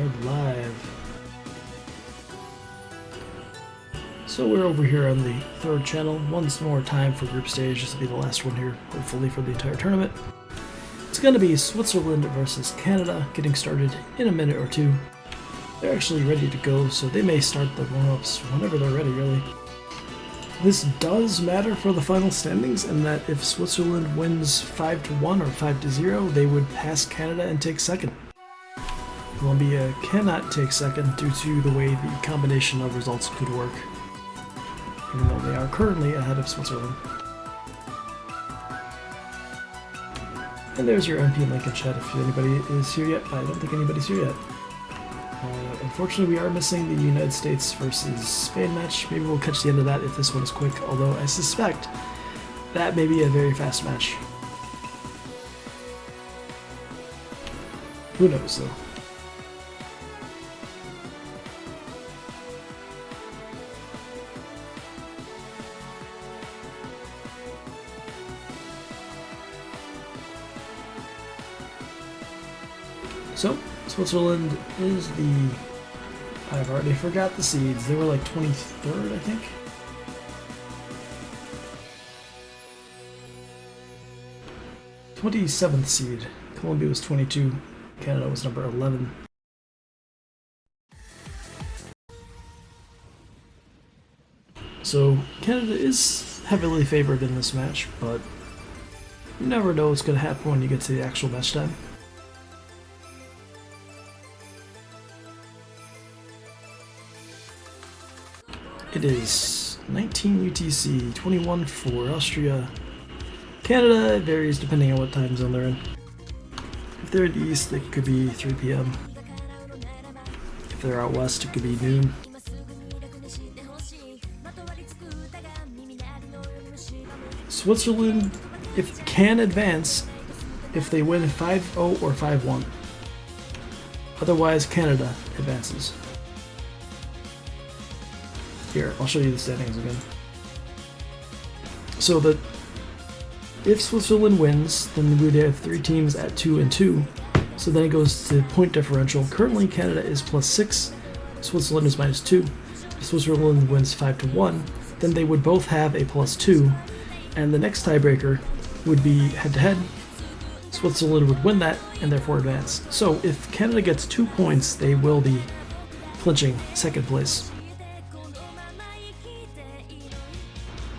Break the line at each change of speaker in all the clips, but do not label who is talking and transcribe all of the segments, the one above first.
are live. So we're over here on the third channel. Once more time for group stage. This will be the last one here, hopefully for the entire tournament. It's going to be Switzerland versus Canada, getting started in a minute or two. They're actually ready to go, so they may start the warm-ups whenever they're ready, really. This does matter for the final standings, in that if Switzerland wins 5-1 or 5-0, they would pass Canada and take second. Colombia cannot take second due to the way the combination of results could work, even though they are currently ahead of Switzerland. And there's your MP link in chat if anybody is here yet. I don't think anybody's here yet. Unfortunately, we are missing the United States versus Spain match. Maybe we'll catch the end of that if this one is quick, although I suspect that may be a very fast match. Who knows, though. So, Switzerland is the... I've already forgot the seeds. They were like 23rd, I think. '27th seed. Colombia was 22. Canada was number 11. So, Canada is heavily favored in this match, but you never know what's going to happen when you get to the actual match time. It is 19 UTC, 21 for Austria. Canada, it varies depending on what time zone they're in. If they're in the east, it could be 3 p.m. If they're out west, it could be noon. Switzerland, if can advance, if they win 5-0 or 5-1. Otherwise, Canada advances. Here, I'll show you the standings again. So if Switzerland wins, then we would have 3 teams at 2-2. So then it goes to point differential. Currently, Canada is +6, Switzerland is -2. If Switzerland wins 5-1, then they would both have a +2, and the next tiebreaker would be head-to-head. Switzerland would win that and therefore advance. So if Canada gets 2 points, they will be clinching second place.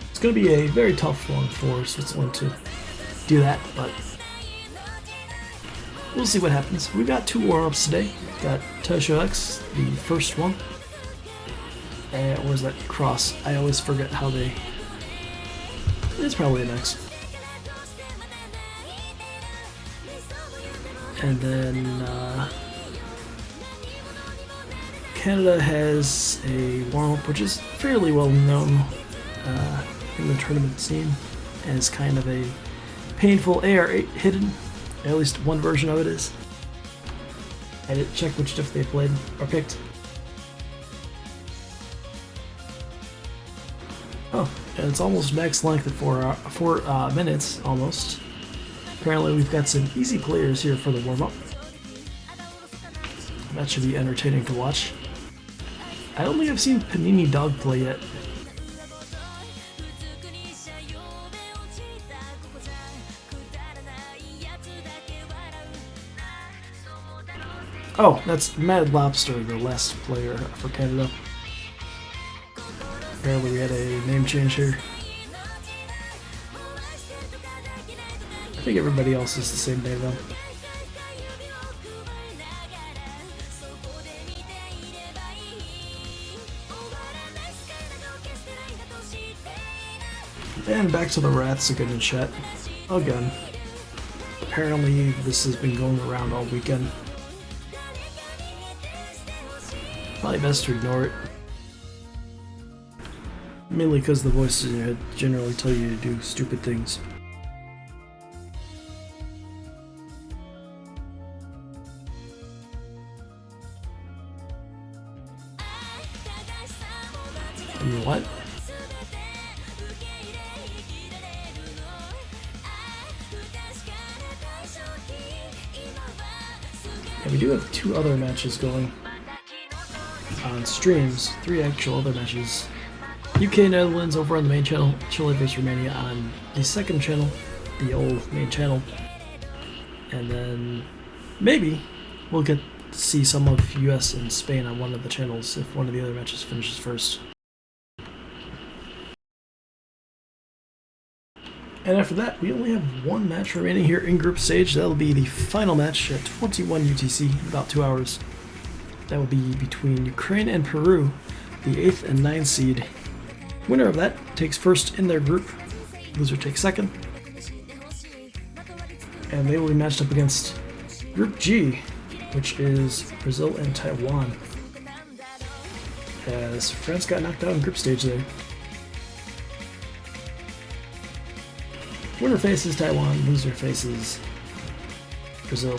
It's going to be a very tough one for Switzerland to do that, but we'll see what happens. We've got 2 warm-ups today. We've got Tesho X, the first one. And where's that cross? I always forget how they... It's probably an X. And then Canada has a warm-up which is fairly well known in the tournament scene as kind of a painful AR8 hidden. At least one version of it is. I didn't check which diff they played or picked. Oh, and it's almost max length at 4 minutes, almost. Apparently we've got some easy players here for the warm-up. That should be entertaining to watch. I don't think I've seen Panini Dog play yet. Oh, that's Mad Lobster, the last player for Canada. Apparently we had a name change here. I think everybody else is the same name though. And back to the rats again in chat. Again. Apparently this has been going around all weekend. Probably best to ignore it. Mainly because the voices in your head generally tell you to do stupid things. You know what? Yeah, we do do have 2 other matches going on streams, 3 actual other matches. UK Netherlands over on the main channel, Chile vs Romania on the second channel, the old main channel, and then maybe we'll get to see some of US and Spain on one of the channels if one of the other matches finishes first. And after that, we only have 1 match remaining here in group stage. That'll be the final match at 21 UTC in about 2 hours. That will be between Ukraine and Peru, the 8th and 9th seed. Winner of that takes first in their group. Loser takes second. And they will be matched up against Group G, which is Brazil and Taiwan, as France got knocked out in group stage there. Winner faces Taiwan, loser faces Brazil.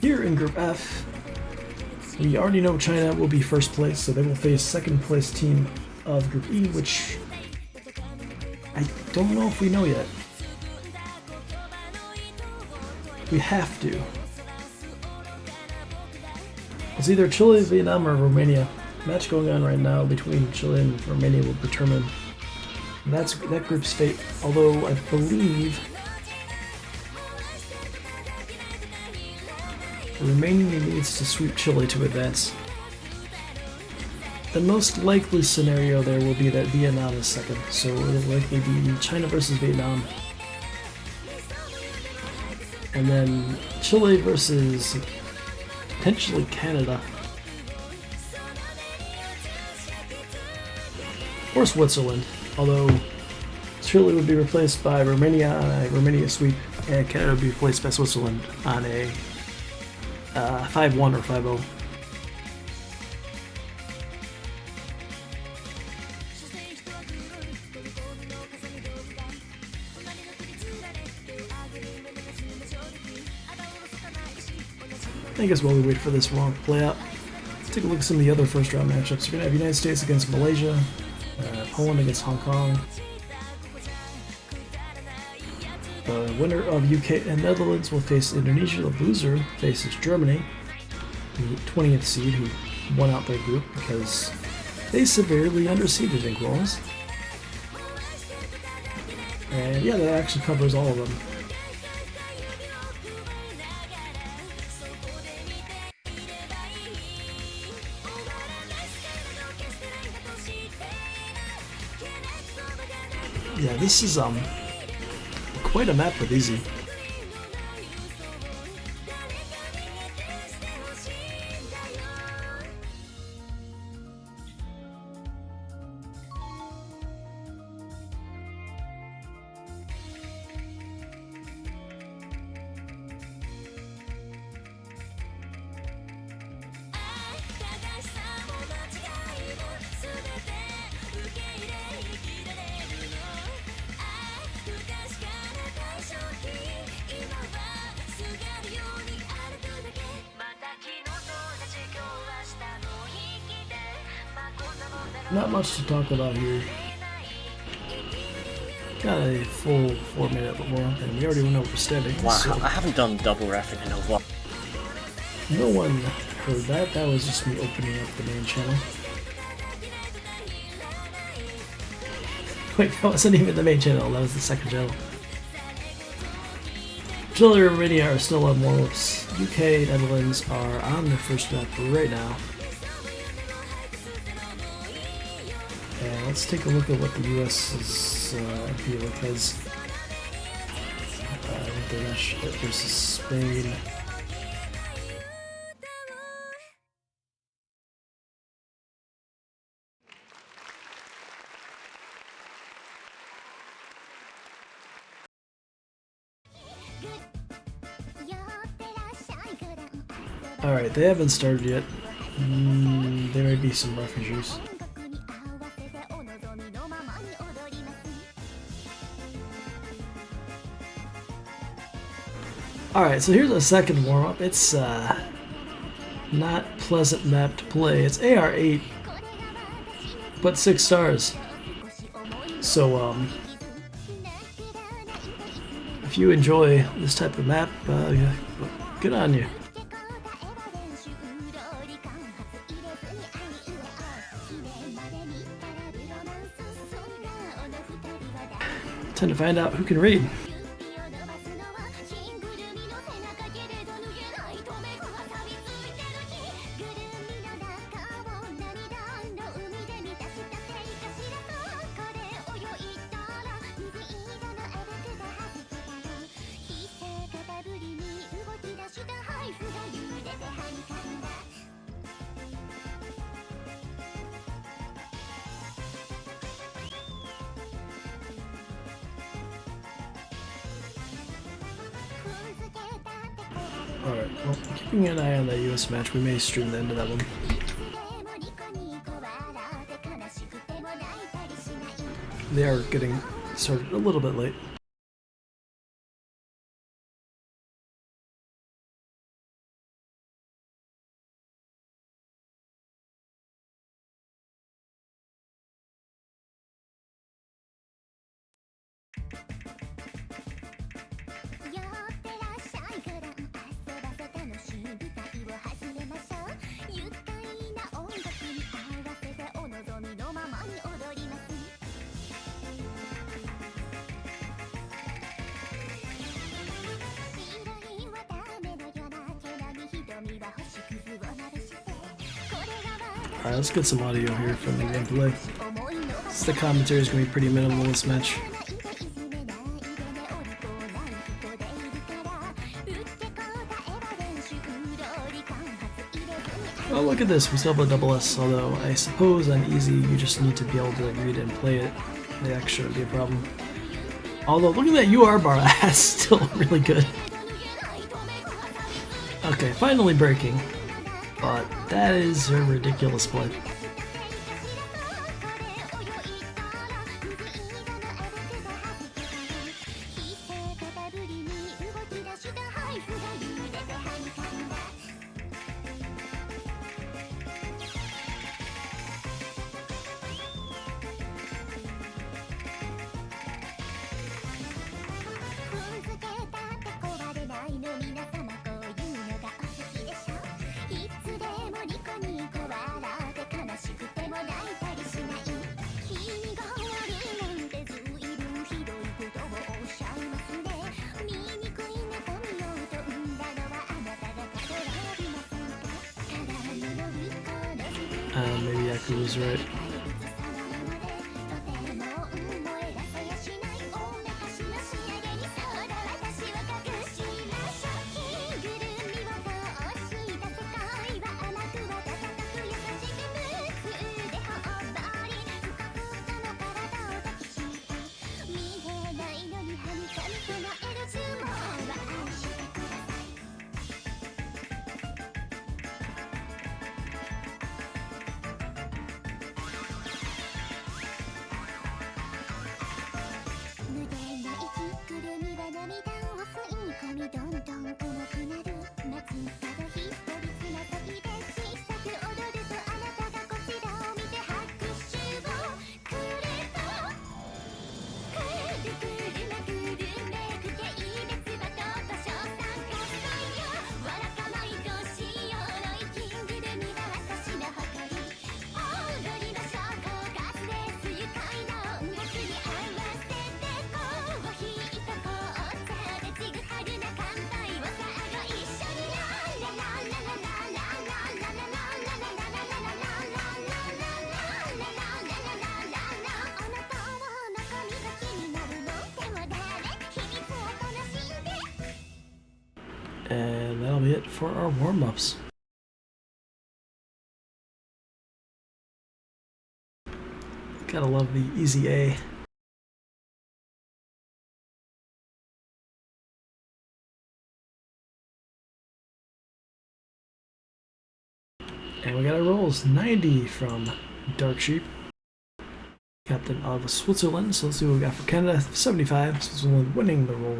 Here in Group F, we already know China will be first place, so they will face second place team of Group E, which I don't know if we know yet. We have to. It's either Chile, Vietnam, or Romania. Match going on right now between Chile and Romania will determine that group's fate. Although I believe Romania needs to sweep Chile to advance. The most likely scenario there will be that Vietnam is second, so it'll likely be China versus Vietnam. And then Chile versus potentially Canada. Or Switzerland, although Chile would be replaced by Romania on a Romania sweep, and Canada would be replaced by Switzerland on a 5-1 or 5-0. I guess while we wait for this round to play out, let's take a look at some of the other first round matchups. We're going to have United States against Malaysia, Poland against Hong Kong. The winner of UK and Netherlands will face Indonesia. The loser faces Germany, the 20th seed, who won out their group because they severely underseeded in quals. And yeah, that actually covers all of them. Yeah, this is quite a map with Easy. Not much to talk about here. Got a full 4-minute warm-up, and we already went over standing.
Wow,
so
I haven't done double reffing in a while.
No one heard that. That was just me opening up the main channel. Wait, that wasn't even the main channel. That was the second channel. Chile and Romania are still on warm-ups. UK and Netherlands are on their first map right now. And let's take a look at what the US's field has. International versus Spain. Alright, they haven't started yet. There may be some refugees. Alright, so here's a second warm-up. It's not pleasant map to play. It's AR8, but 6 stars. So if you enjoy this type of map, yeah, good on you. Time to find out who can raid. Alright, well, keeping an eye on that US match, we may stream the end of that one. They are getting started a little bit late. Alright, let's get some audio here from the gameplay. The commentary is going to be pretty minimal this match. Oh, look at this, we still have a double S, although I suppose on easy you just need to be able to read and play it. That shouldn't be a problem. Although, look at that UR bar, that's still really good. Okay, finally breaking. But that is a ridiculous play. Maybe Yaku was right. And that'll be it for our warm-ups. Gotta love the easy A. And we got our rolls. 90 from Dark Sheep, captain of Switzerland. So let's see what we got for Canada. 75, Switzerland winning the roll.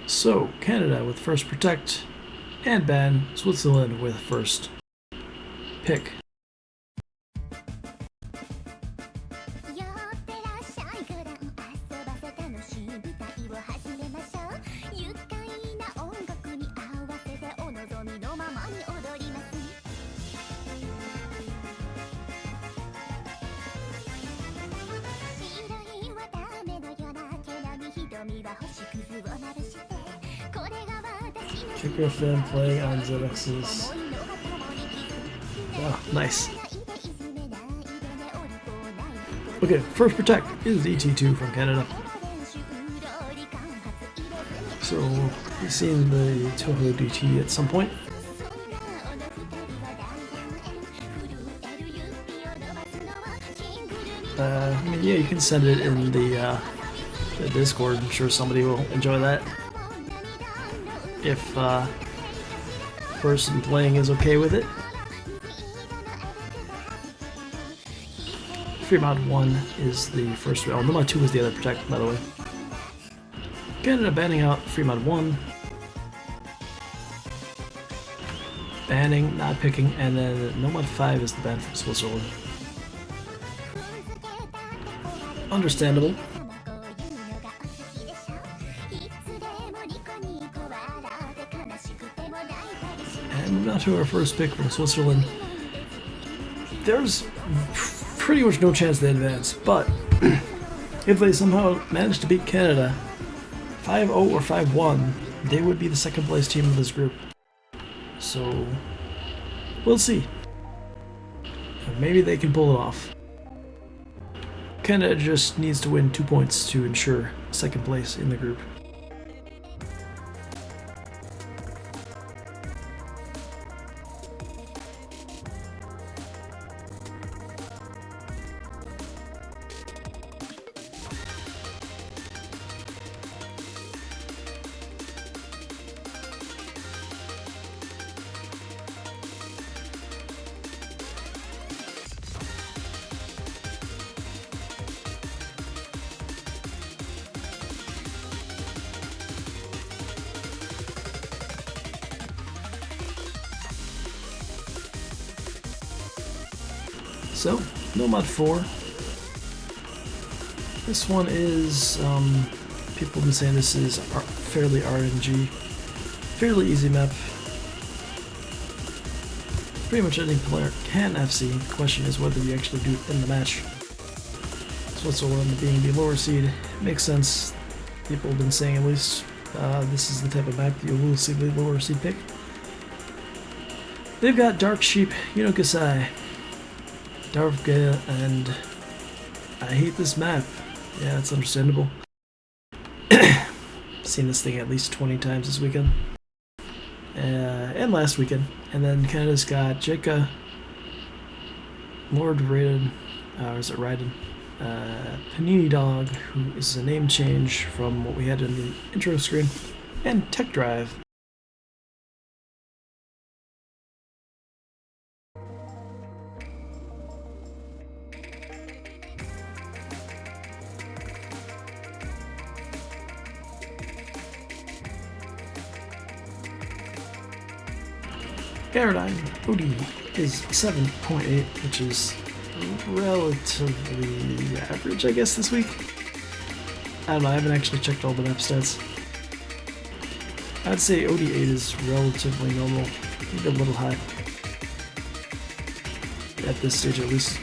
So, Canada with first protect and ban, Switzerland with first pick. Kicker fan playing on ZX's. Oh, nice. Okay, first protect is ET2 from Canada. So, we've seen the Toho DT at some point. I mean, yeah, you can send it in the Discord. I'm sure somebody will enjoy that. If person playing is okay with it. Fremont 1 is the first round. Fremont 2 is the other protect, by the way. Canada banning out Fremont 1. Banning, not picking, and then Nomad 5 is the ban from Switzerland. Understandable. And moving on to our first pick from Switzerland. There's pretty much no chance they advance, but if they somehow manage to beat Canada 5-0 or 5-1, they would be the second place team of this group. So, we'll see. Maybe they can pull it off. Canada just needs to win 2 points to ensure second place in the group. So, Nomad 4. This one is, people have been saying this is fairly RNG. Fairly easy map. Pretty much any player can FC. The question is whether you actually do it in the match. Switzerland being the lower seed makes sense. People have been saying at least this is the type of map that you will see the lower seed pick. They've got Dark Sheep, Unokasai, Darvga, and I hate this map. Yeah, it's understandable. Seen this thing at least 20 times this weekend. And last weekend. And then Canada's got Jeka, Lord Raiden, or is it Raiden? Panini Dog, who is a name change from what we had in the intro screen, and Tech Drive. Paradigm OD is 7.8, which is relatively average, I guess, this week. I don't know, I haven't actually checked all the map stats. I'd say OD8 is relatively normal, maybe a little high. At this stage, at least.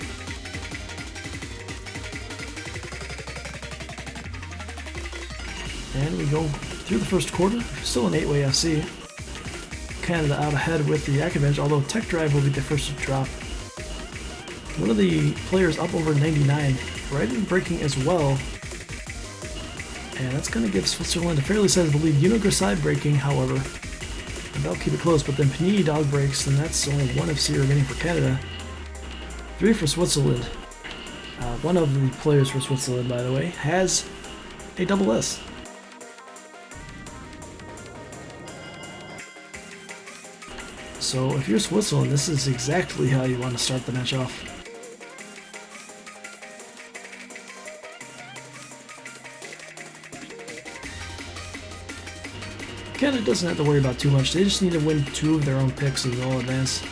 And we go through the first quarter, still an 8-way FC. Canada out ahead with the Akadvantage, although Tech Drive will be the first to drop. One of the players up over 99, Raiden breaking as well. And that's going to give Switzerland a fairly sizable lead. Unokasai breaking, however, and they'll keep it close, but then Panini Dog breaks, and that's only one FC remaining for Canada. 3 for Switzerland. One of the players for Switzerland, by the way, has a double S. So if you're Switzerland, this is exactly how you want to start the match off. Canada doesn't have to worry about too much, they just need to win 2 of their own picks and they'll advance.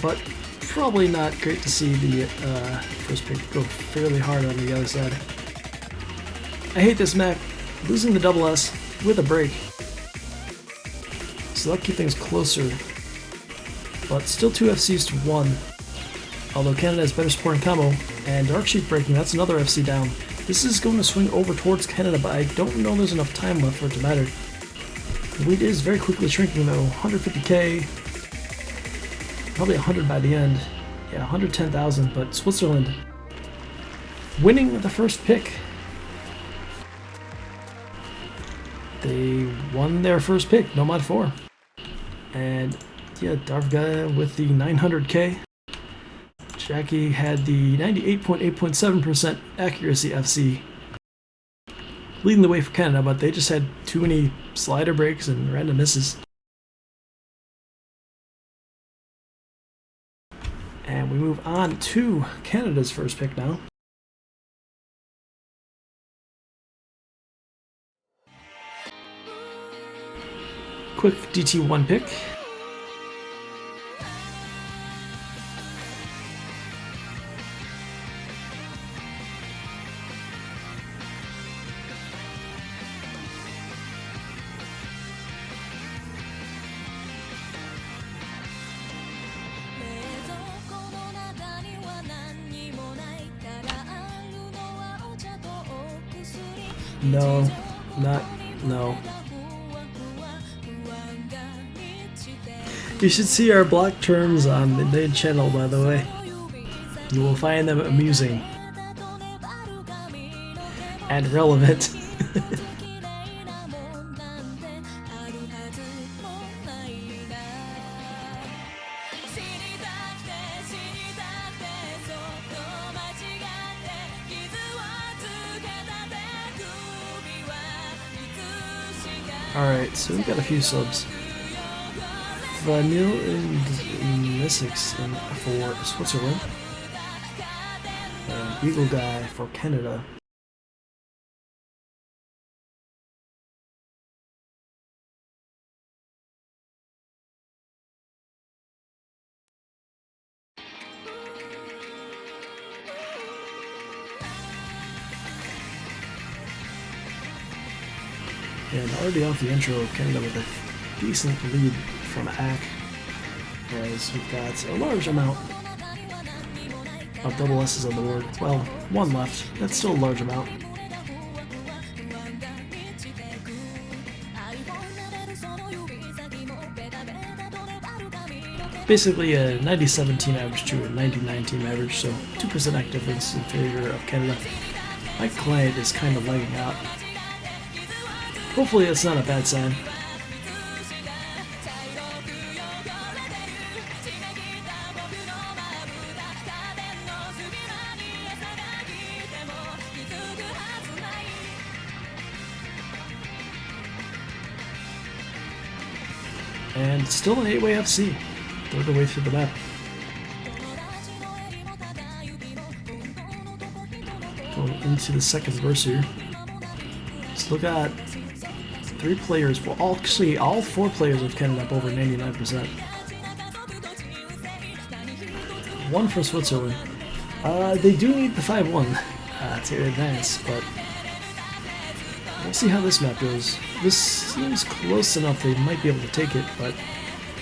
But probably not great to see the first pick go fairly hard on the other side. I hate this map. Losing the double S with a break. So that'll keep things closer but still 2 FCs to 1. Although Canada has better support in combo, and Dark Sheep breaking, that's another FC down. This is going to swing over towards Canada, but I don't know there's enough time left for it to matter. The lead is very quickly shrinking though, 150k, probably 100 by the end. Yeah, 110,000, but Switzerland winning the first pick. They won their first pick, no mod 4. And yeah, Darvga with the 900k. Jackie had the 98.8.7% accuracy FC, leading the way for Canada, but they just had too many slider breaks and random misses. And we move on to Canada's first pick now. Quick DT1 pick. No, no. You should see our block terms on the main channel, by the way. You will find them amusing and relevant. Alright, so we've got a few subs. Vanille and Mystics for Switzerland. And Eagle Guy for Canada. And already off the intro, Canada with a decent lead from AK, as we've got a large amount of double S's on the board. Well, one left. That's still a large amount. Basically a 97 team average to a 99 team average, so 2% act difference in favor of Canada. My client is kind of lagging out. Hopefully that's not a bad sign. And still an 8-way FC, third way through the map. Going into the second verse here. Still got 3 players, well actually all 4 players of Canada up over 99%. 1 for Switzerland. They do need the 5-1 to advance, but we'll see how this map goes. This seems close enough they might be able to take it, but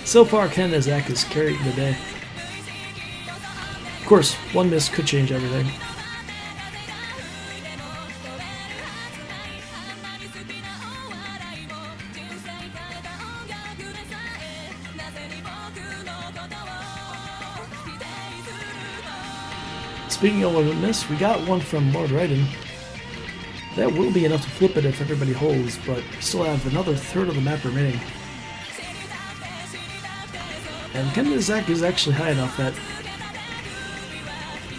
so far Canada's AK is carrying the day. Of course, one miss could change everything. Speaking of a miss, we got one from Lord Raiden. That will be enough to flip it if everybody holds, but we still have another third of the map remaining. And Canada's AK is actually high enough that,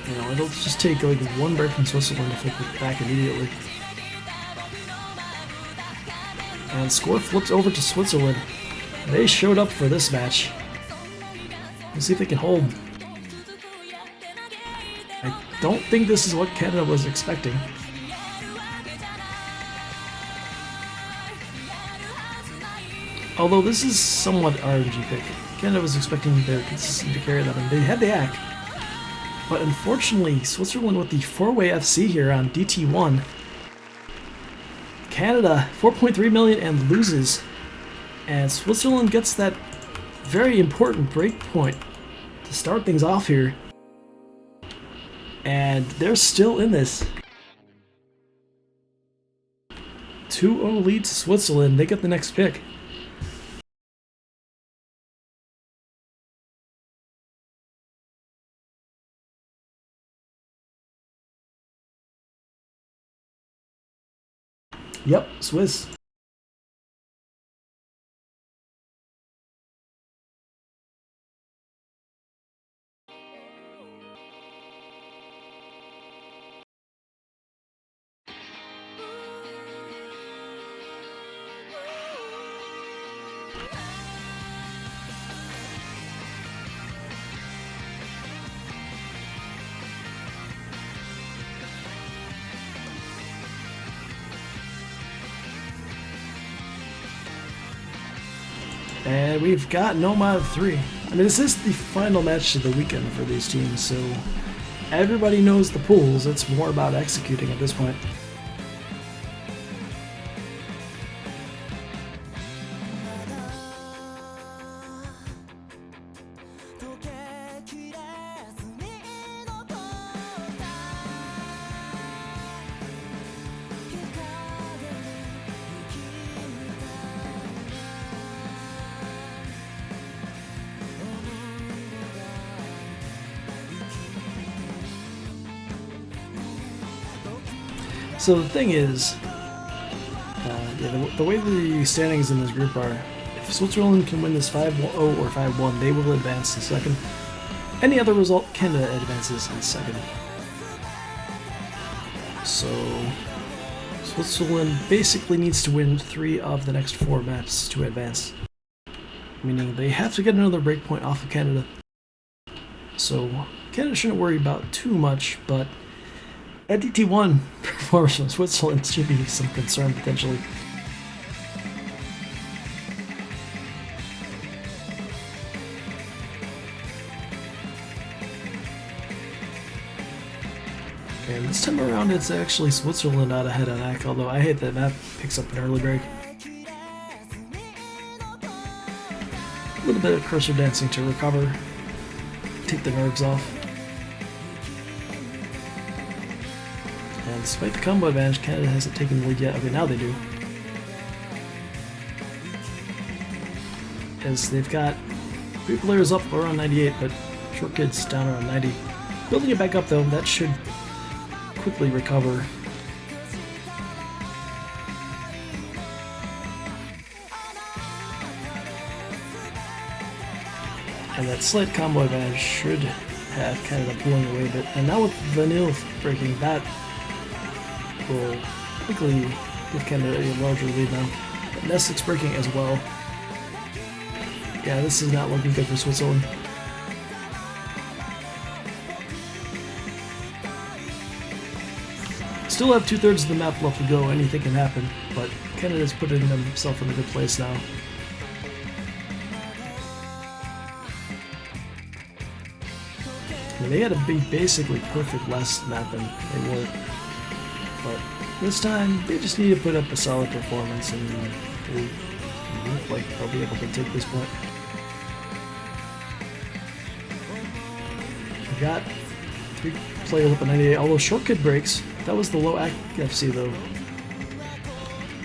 you know, it'll just take like one break from Switzerland to flip it back immediately. And score flips over to Switzerland. They showed up for this match. Let's see if they can hold. I don't think this is what Canada was expecting. Although this is somewhat RNG pick. Canada was expecting their consistent to carry them, and they had the AK. But unfortunately, Switzerland with the 4-way FC here on DT1. Canada, 4.3 million and loses. And Switzerland gets that very important break point to start things off here. And they're still in this. 2-0 lead to Switzerland. They get the next pick. Yep, Swiss. And we've got Nomad 3. I mean, this is the final match of the weekend for these teams, so everybody knows the pools. It's more about executing at this point. So the thing is, the way the standings in this group are, if Switzerland can win this 5-0 or 5-1, they will advance in second. Any other result, Canada advances in second. So Switzerland basically needs to win 3 of the next 4 maps to advance, meaning they have to get another breakpoint off of Canada. So Canada shouldn't worry about too much, but at DT1 performance from Switzerland should be some concern potentially. And this time around it's actually Switzerland out ahead on ACK, although I hate that map picks up an early break. A little bit of cursor dancing to recover, take the nerves off. And despite the combo advantage, Canada hasn't taken the lead yet. Okay, now they do. As they've got 3 players up around 98, but Short Kid's down around 90. Building it back up though, that should quickly recover. And that slight combo advantage should have Canada pulling away a bit. And now with Vanille breaking, that will quickly give Canada a larger lead now. But Nestic's breaking as well. Yeah, this is not looking good for Switzerland. Still have 2/3 of the map left to go, anything can happen, but Canada's putting themselves in a good place now. I mean, they had to be basically perfect last map and they weren't. But this time, they just need to put up a solid performance and they look like they'll be able to take this point. We got 3 players up at 98, although Short Kid breaks. That was the low FC though,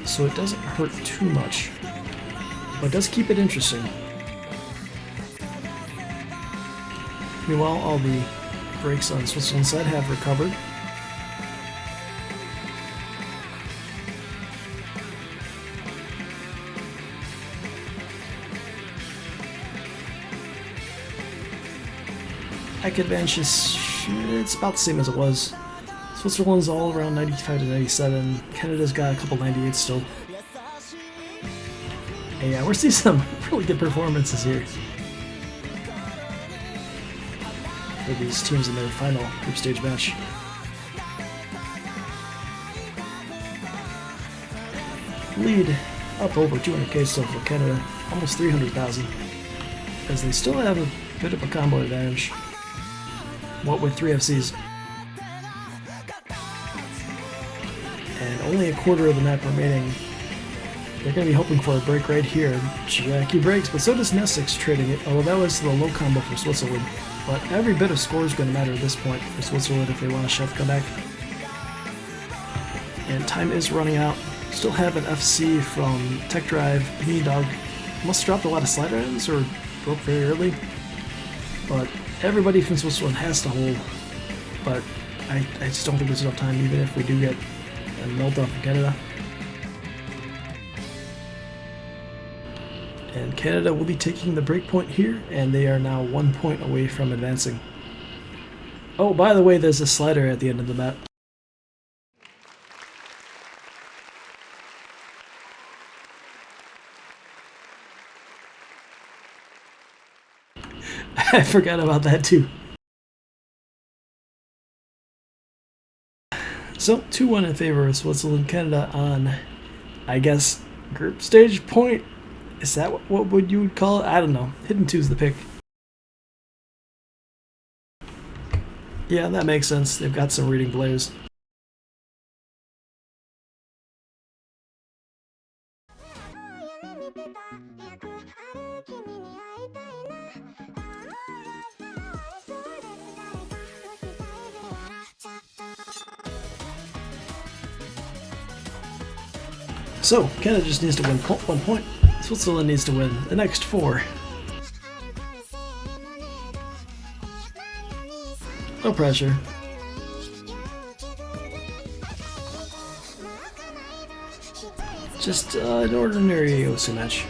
so it doesn't hurt too much, but it does keep it interesting. Meanwhile, all the breaks on Switzerland's side have recovered. Ack advantage is it's about the same as it was. Switzerland's all around 95 to 97. Canada's got a couple 98s still. And yeah, we're seeing some really good performances here for these teams in their final group stage match. Lead up over 200k still for Canada, almost 300,000, as they still have a bit of a combo advantage. What with 3 FCs. And only a quarter of the map remaining. They're going to be hoping for a break right here. Jackie breaks, but so does Nessix trading it. Oh, that was the low combo for Switzerland. But every bit of score is going to matter at this point for Switzerland if they want a shove comeback. And time is running out. Still have an FC from Tech Drive. Panini Dog must have dropped a lot of slider ends or broke very early. But everybody from Switzerland has to hold. But I just don't think there's enough time, even if we do get a meltdown from Canada. And Canada will be taking the break point here, and they are now 1 point away from advancing. Oh, by the way, there's a slider at the end of the map. I forgot about that too. So, 2-1 in favor of Switzerland. Canada on, I guess, group stage point. Is that what would you would call it? I don't know. Hidden 2's the pick. Yeah, that makes sense. They've got some reading players. So, Canada just needs to win 1 point. Switzerland needs to win the next 4. No pressure. Just an ordinary Osu match.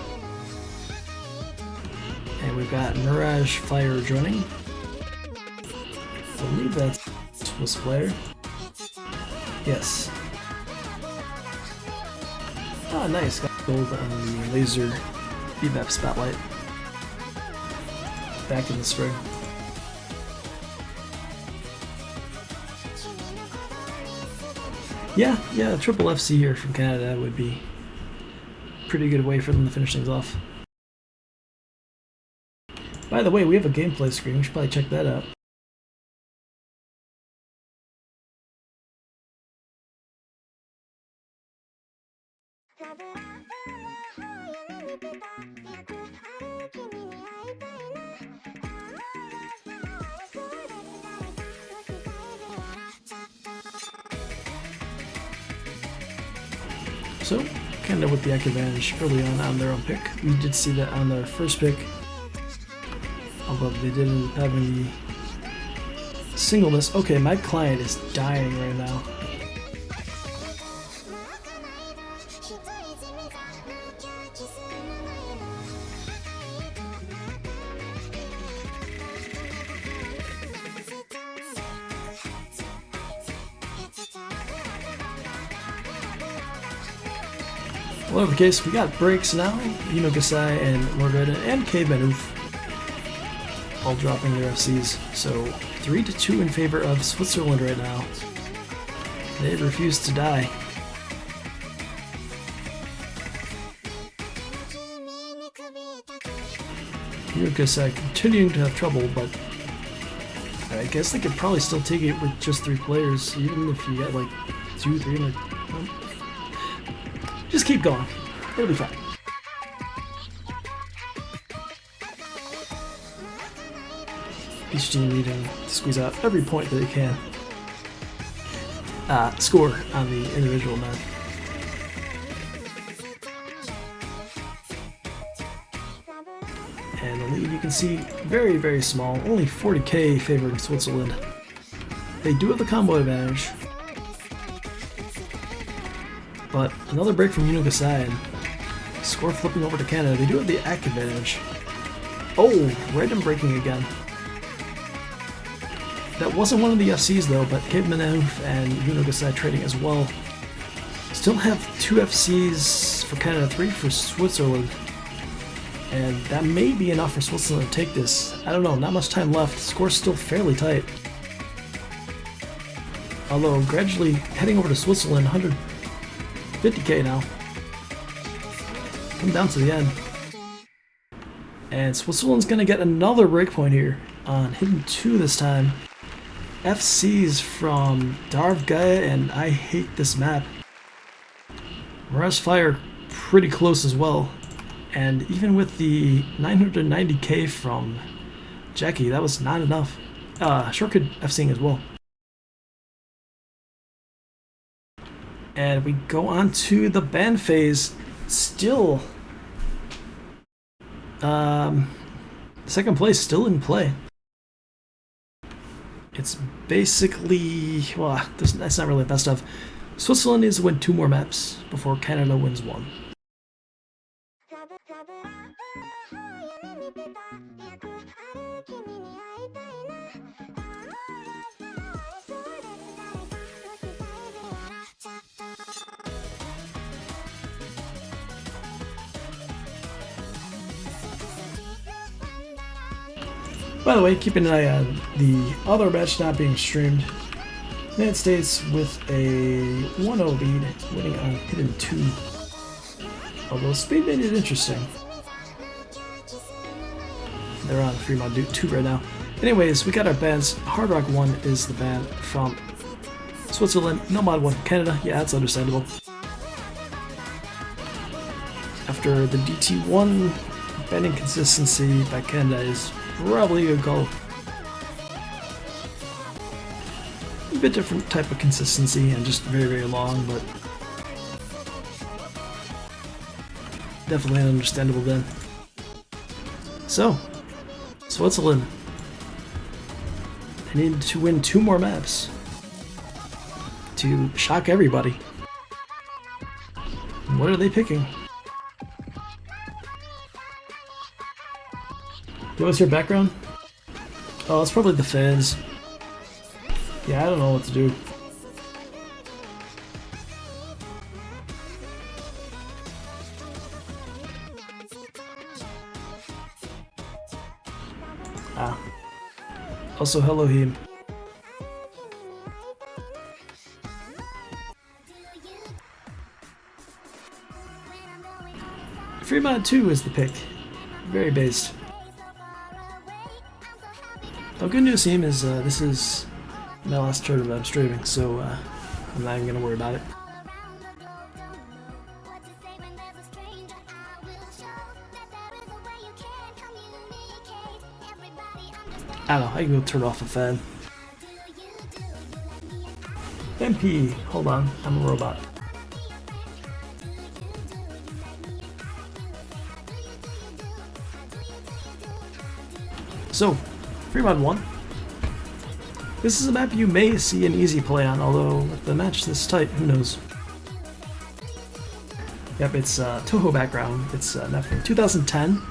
And we've got Mirage Fire joining. I believe that's Swiss player. Yes. Oh, nice. Got gold on the laser BMAP spotlight. Back in the spring. Yeah, triple FC here from Canada would be a pretty good way for them to finish things off. By the way, we have a gameplay screen. We should probably check that out. So, Canada with the advantage early on their own pick. We did see that on their first pick, although they didn't have any singleness. Okay, my client is dying right now. Whatever case, we got breaks now. Yuno Gasai and Morgredin and Caveman Oof all dropping their FCs. So 3-2 in favor of Switzerland right now. They refuse to die. Yuno Gasai continuing to have trouble, but I guess they could probably still take it with just 3 players, even if you get like 2, 3, just keep going. It'll be fine. Each team needing to squeeze out every point that they can. Score on the individual map. And the lead you can see very, very small. Only 40k favoring Switzerland. They do have the combo advantage. But another break from Yuno Gasai and score flipping over to Canada. They do have the act advantage. Oh, random breaking again. That wasn't one of the FCs though, but Caveman Oof and Yuno Gasai trading as well. Still have 2 FCs for Canada, 3 for Switzerland. And that may be enough for Switzerland to take this. I don't know, not much time left. Score's still fairly tight. Although gradually heading over to Switzerland, 150k now. Come down to the end. And Switzerland's gonna get another breakpoint here on Hidden 2 this time. FCs from Darv Gaia and I Hate This Map. Mirage Fire pretty close as well. And even with the 990k from Jackie, that was not enough. Shortkid FCing as well. And we go on to the ban phase. Still, second place still in play. It's basically, well, that's not really best of. Switzerland needs to win 2 more maps before Canada wins 1. By the way, keeping an eye on the other match not being streamed. United States with a 1-0 lead, winning on Hidden 2. Although Speed made it interesting. They're on Fremont 2 right now. Anyways, we got our bans. Hard Rock 1 is the ban from Switzerland. Nomad 1 from Canada. Yeah, that's understandable. After the DT1, banning consistency by Canada is probably a good call. A bit different type of consistency and just very, very long, but definitely an understandable then. So, Switzerland. They need to win 2 more maps to shock everybody. What are they picking? What's your background? Oh, it's probably the fans. Yeah, I don't know what to do. Ah. Also, hello, him. Fremont 2 is the pick. Very based. Oh, good news, team, is this is my last tournament I'm streaming, so I'm not even gonna worry about it. I don't know, I can go turn off a fan. MP, hold on, I'm a robot. So, Fremont 1. This is a map you may see an easy play on, although with the match this tight, who knows. Yep, it's Toho background. It's a map from 2010.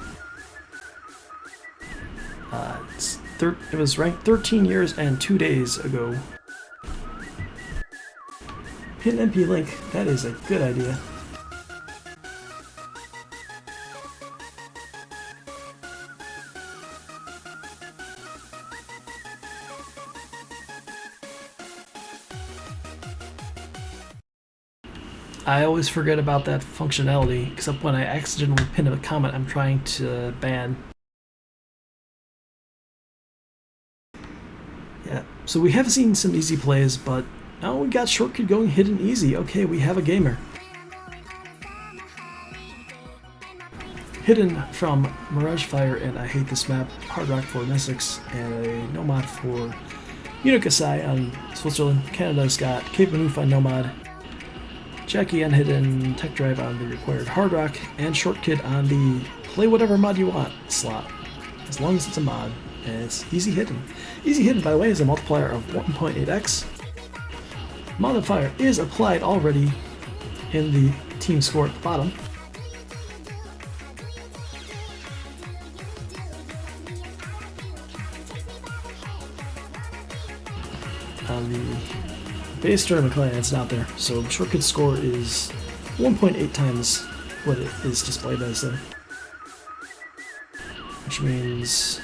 It was ranked 13 years and 2 days ago. Pin MP link, that is a good idea. I always forget about that functionality, except when I accidentally pin a comment I'm trying to ban. Yeah, so we have seen some easy plays, but now we got Shortkid going hidden easy. Okay, we have a gamer. Hidden from Mirage Fire and I Hate This Map, Hard Rock for Nesix, and a Nomad for Unikasai on Switzerland. Canada's got Cape Manoof on Nomad, Jackie on Hidden, Tech Drive on the required Hard Rock, and Shortkid on the play whatever mod you want slot, as long as it's a mod. And it's Easy Hidden. Easy Hidden, by the way, is a multiplier of 1.8x. Modifier is applied already in the team score at the bottom. On the base tournament client, it's not there, so the Shortkid score is 1.8 times what it is displayed as there. Which means,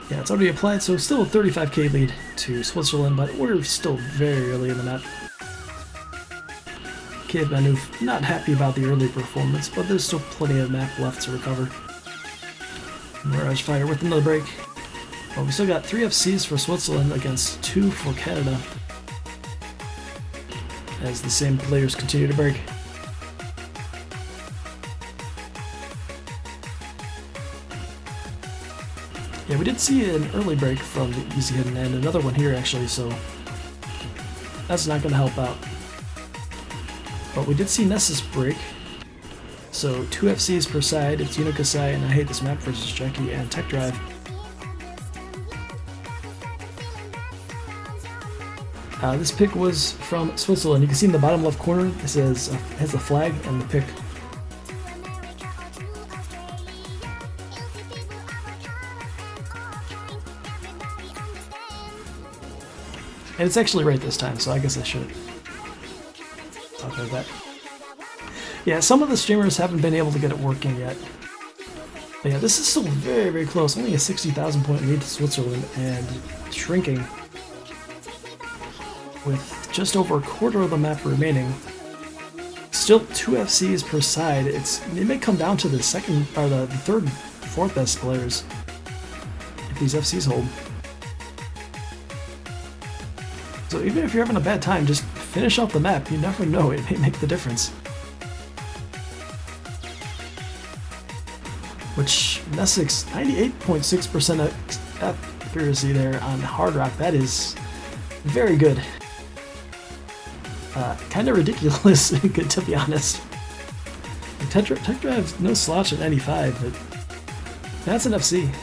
yeah, it's already applied, so still a 35k lead to Switzerland, but we're still very early in the map. Cape Manoof, not happy about the early performance, but there's still plenty of map left to recover. Mirage Fire with another break. Well, we still got 3 FCs for Switzerland against 2 for Canada, as the same players continue to break. Yeah, we did see an early break from the Easy Hidden and another one here actually, so that's not going to help out. But we did see Nessus break. So 2 FCs per side, it's Unikasai and I Hate This Map versus Jackie and Tech Drive. This pick was from Switzerland. You can see in the bottom left corner, it says has the flag and the pick. And it's actually right this time, so I guess I should talk about that. Yeah, some of the streamers haven't been able to get it working yet. But yeah, this is still very, very close. Only a 60,000 point lead to Switzerland and shrinking. With just over a quarter of the map remaining. Still 2 FCs per side. It may come down to the second or the third, fourth best players if these FCs hold. So even if you're having a bad time, just finish off the map. You never know, it may make the difference. Which Nessus 98.6% accuracy there on Hard Rock. That is very good. Kind of ridiculous, good to be honest. Tech Drive's no slouch at 95, but that's an FC.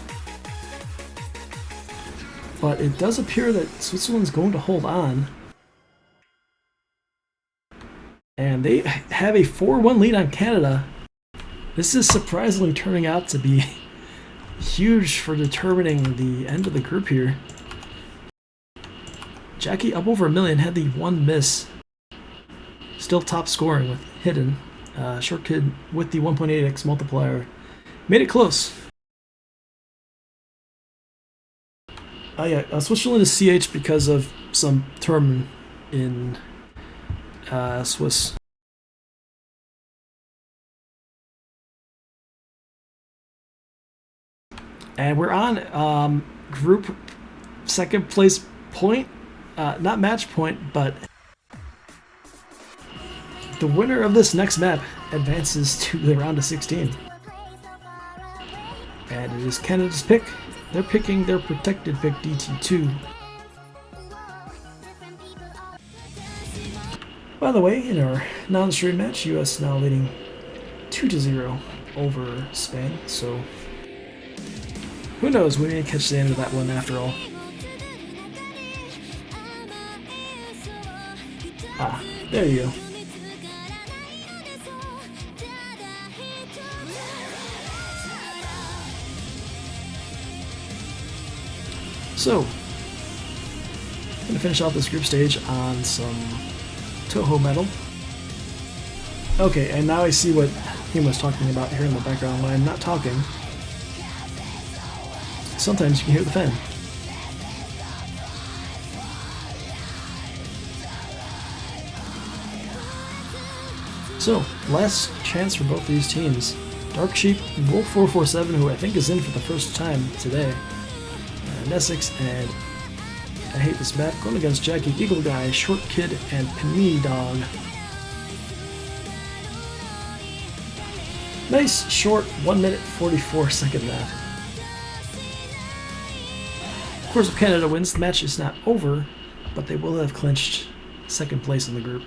But it does appear that Switzerland's going to hold on. And they have a 4-1 lead on Canada. This is surprisingly turning out to be huge for determining the end of the group here. Jackie up over 1 million, had the one miss. Still top scoring with Hidden. Short Kid with the 1.8x multiplier. Made it close. Oh yeah, Switzerland is CH because of some term in Swiss. And we're on group second place point. Not match point, but the winner of this next map advances to the round of 16. And it is Canada's pick. They're picking their protected pick, DT2. By the way, in our non-stream match, US now leading 2-0 over Spain, so who knows, we may catch the end of that one after all. Ah, there you go. So, I'm going to finish off this group stage on some Toho Metal. Okay, and now I see what he was talking about here in the background when I'm not talking. Sometimes you can hear the fan. So, last chance for both these teams. Dark Sheep, Wolf447, who I think is in for the first time today. Nessus and I Hate This Map, going against Jackie, Eagle Guy, Short Kid, and Panini Dog. Nice, short, 1 minute 44 second map. Of course, if Canada wins, the match is not over, but they will have clinched second place in the group.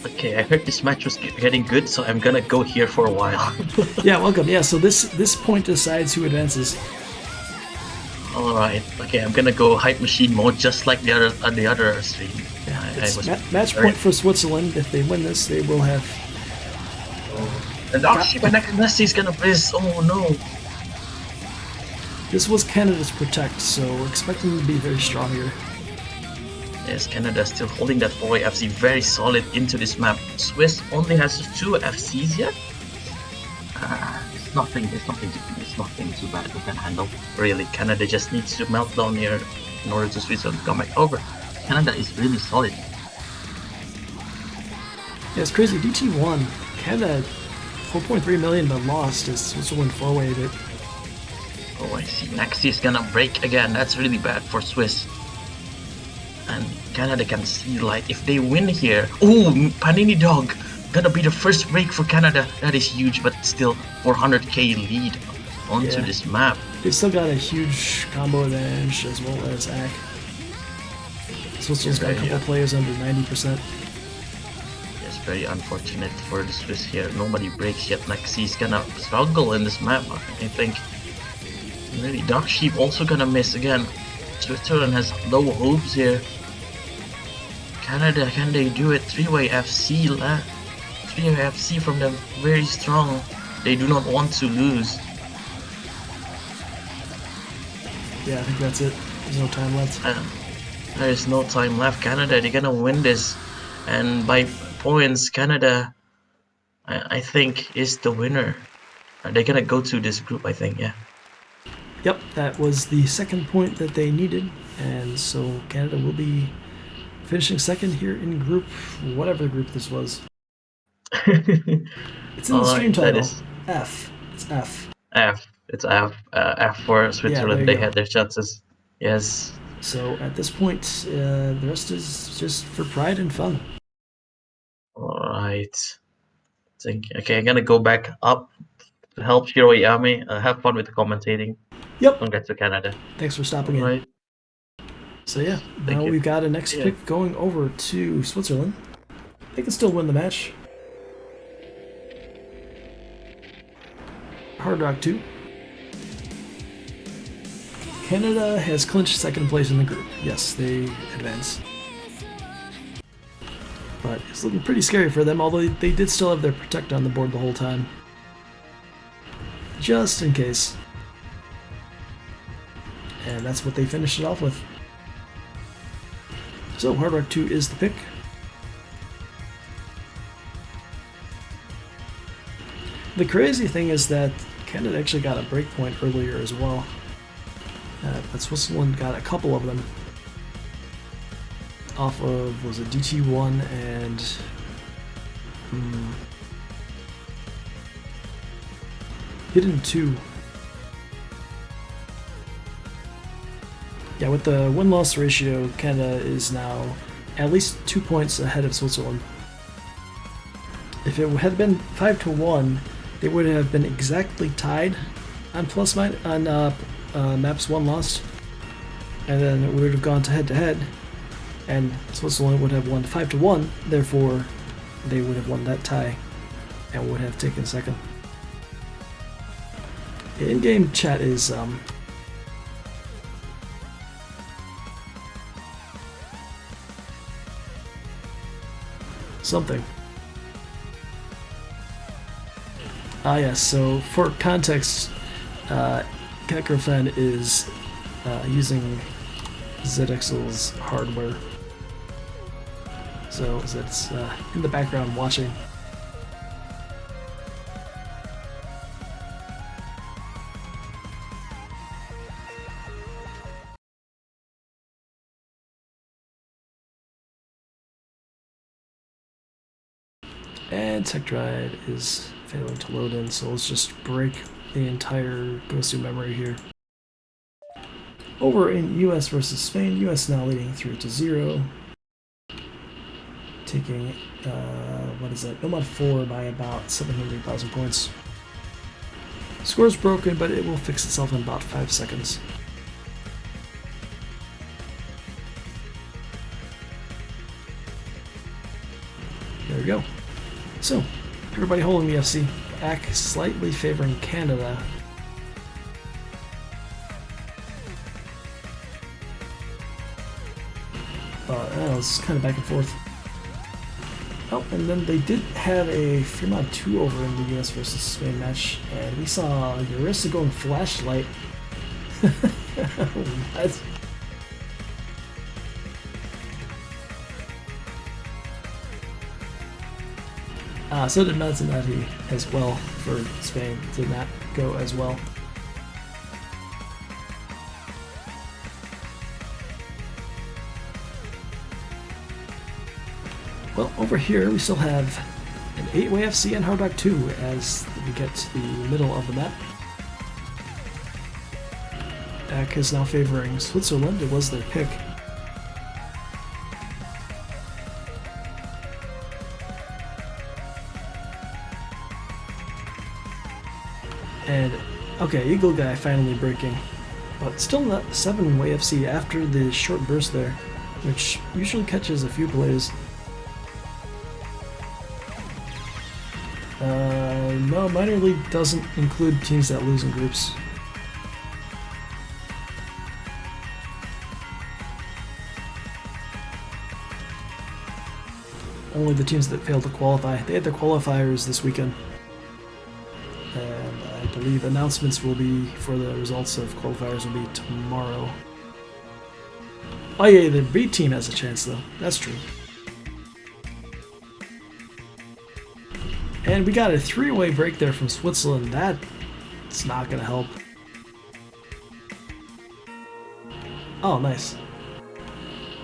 Okay, I heard this match was getting good, so I'm gonna go here for a while.
Yeah, welcome. Yeah, so this point decides who advances.
Alright, okay, I'm gonna go hype machine mode just like the other stream.
Yeah, it's match point for Switzerland. If they win this, they will have...
And Darkship and Nessus is gonna miss, oh no!
This was Canada's protect, so we're expecting them to be very strong here.
Yes, Canada still holding that 4 FC very solid into this map. Swiss only has 2 FCs yet. It's nothing too bad we can handle. Really, Canada just needs to melt down here in order to Switzerland to come back over. Canada is really solid.
Yeah, it's crazy. DT1, Canada 4.3 million but lost as Switzerland 4-wayed it.
Oh, I see. Nexi is gonna break again. That's really bad for Swiss. And Canada can see light if they win here. Oh, Panini Dog gonna be the first break for Canada. That is huge, but still 400k lead onto
Yeah.
this map.
They've still got a huge combo advantage as well as AC. Switzerland's got a couple
Yeah.
players under 90%.
It's very unfortunate for the Swiss here. Nobody breaks yet. Naxi's gonna struggle in this map, I think. Really, Dark Sheep also gonna miss again. Switzerland has low hopes here. Canada, can they do it? 3-way FC left. 3-way FC from them, very strong. They do not want to lose.
Yeah, I think that's it. There's no time left.
There is no time left. Canada, they're gonna win this. And by points, Canada, I think, is the winner. They're gonna go to this group, I think, yeah.
Yep, that was the second point that they needed, and so Canada will be finishing second here in group, whatever group this was. It's in the stream title. F. It's F.
F. It's F. F for Switzerland. They
go.
had their chances. Yes.
So at this point, the rest is just for pride and fun.
Alright. Okay, I'm gonna go back up to help Shiroyami. Have fun with the commentating.
Yep.
Congrats to Canada.
Thanks for stopping
Alright.
in. So yeah,
Thank
now
you.
we've got a next pick going over to Switzerland. They can still win the match. Hard Rock 2. Canada has clinched second place in the group. Yes, they advance. But it's looking pretty scary for them, although they did still have their Protect on the board the whole time. Just in case. And that's what they finished it off with. So Hard Rock 2 is the pick. The crazy thing is that Canada actually got a breakpoint earlier as well. But Switzerland got a couple of them. Off of, was it DT1 and... Hidden 2. Yeah, with the win-loss ratio, Canada is now at least 2 points ahead of Switzerland. If it had been 5-1, they would have been exactly tied on maps won lost, and then it would have gone to head-to-head, and Switzerland would have won 5-1. Therefore, they would have won that tie and would have taken second. In-game chat is something. Ah yes, so for context, Kakrofan is using ZXL's hardware. So it's in the background watching. And Tech Drive is failing to load in, so let's just break the entire Gosu memory here. Over in US versus Spain, US now leading 3-0. Taking, what is that, Nomad 4 by about 700,000 points. Score's broken, but it will fix itself in about 5 seconds. There we go. So, everybody holding the FC. AC slightly favoring Canada. It's kind of back and forth. Oh, and then they did have a Fremont 2 over in the US versus Spain match, and we saw Urissa going flashlight. What? So did Mazzinati as well for Spain. Did not go as well. Well, over here we still have an 8-way FC and Hard Rock 2 as we get to the middle of the map. AC is now favoring Switzerland. It was their pick. And okay, Eagle Guy finally breaking, but still not 7-way FC after the short burst there, which usually catches a few plays. No, minor league doesn't include teams that lose in groups. Only the teams that failed to qualify. They had their qualifiers this weekend. And I believe announcements will be for the results of qualifiers will be tomorrow. Oh yeah, the B team has a chance though. That's true. And we got a 3-way break there from Switzerland. That's not gonna help. Oh, nice.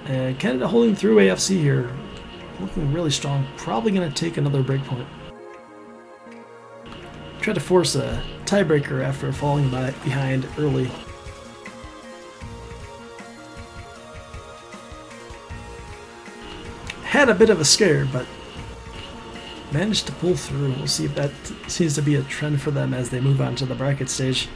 And Canada holding through AFC here. Looking really strong. Probably gonna take another breakpoint. Tried to force a tiebreaker after falling behind early. Had a bit of a scare, but managed to pull through. We'll see if that seems to be a trend for them as they move on to the bracket stage.